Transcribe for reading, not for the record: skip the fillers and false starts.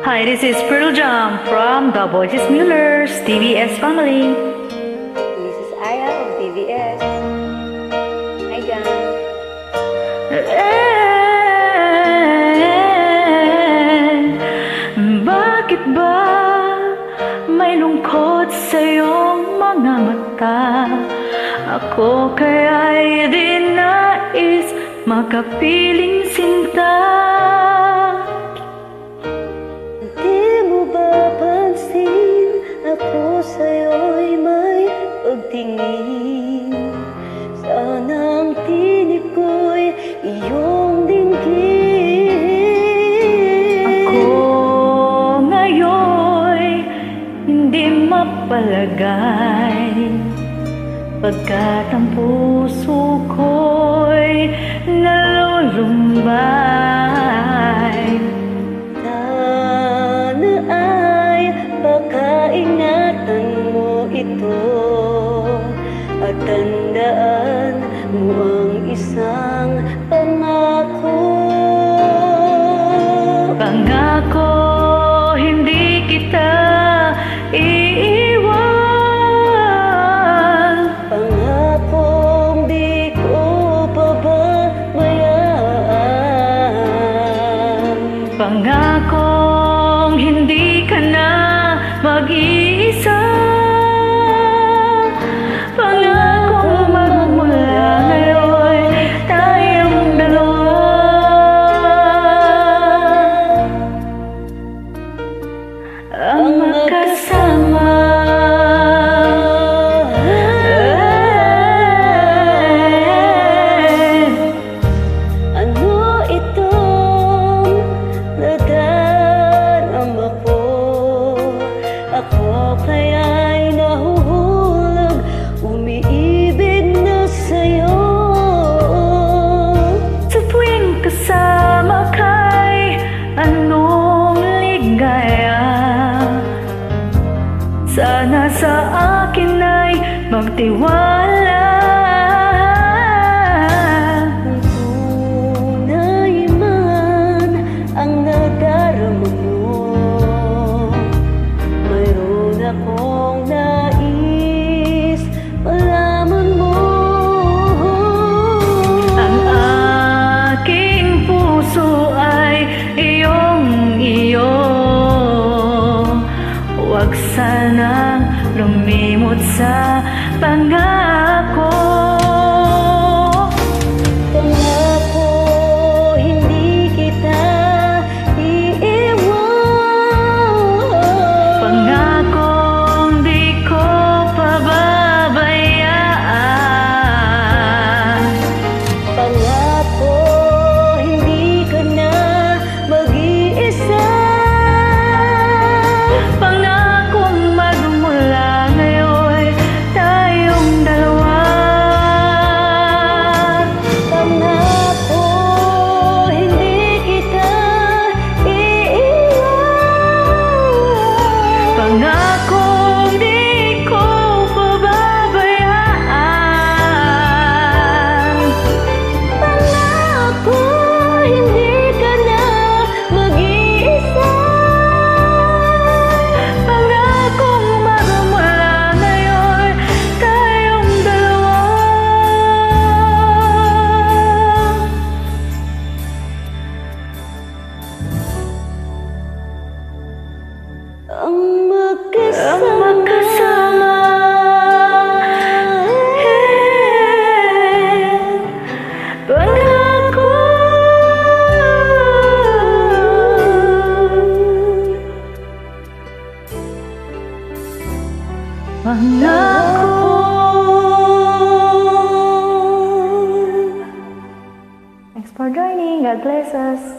Hi, this is Pearl Jam from the Voices Muellers TVS family. This is Aya of TVS. Hi, gang. Bakit ba may lungkot sa iyong mga mata? Ako kaya'y di nais makapiling sinta. Di mo ba pansin ako sa'yo'y may pagtingin? Sana ang tinig ko'y iyong dinggin. Ako ngayon'y hindi mapalagay, pagkat ang puso ko'y nalulumbay. Sana ay baka ingatan mo ito at tandaan mo ang isang pangako. Pangako, hindi kita iiwan. Pangakong di ko pababayaan. Pangakong hindi ka na mag-iisa. Pangakong magmula ngayon tayong dalawa. Ang magkasama. Ano itong nadarama ko? Ako kaya'y nahuhulog, umiibig na sa'yo. Sa tuwing kasama ka'y anong ligaya. Sana sa akin ay magtiwala. Kung tunay man ang nadarama mo, mayroon akong nais malaman mo. Ang aking puso ay iyong-iyo. Huwag sanang lumimot sa pangako. Pangako, hindi kita iiwan. Pangakong di ko pababayaan. Pangako, hindi ka na mag-iisa. Pangakong magmula ngayon tayong dalawa. Pangako, hindi kita iiwan. Pangakong di ko pababayaan. Pangako, hindi ka na mag-iisa. Pangakong magmula ngayon tayong dalawa. Ang Ang magkasama. magkasama. Pangako. Pangako. Thanks for joining. God bless us.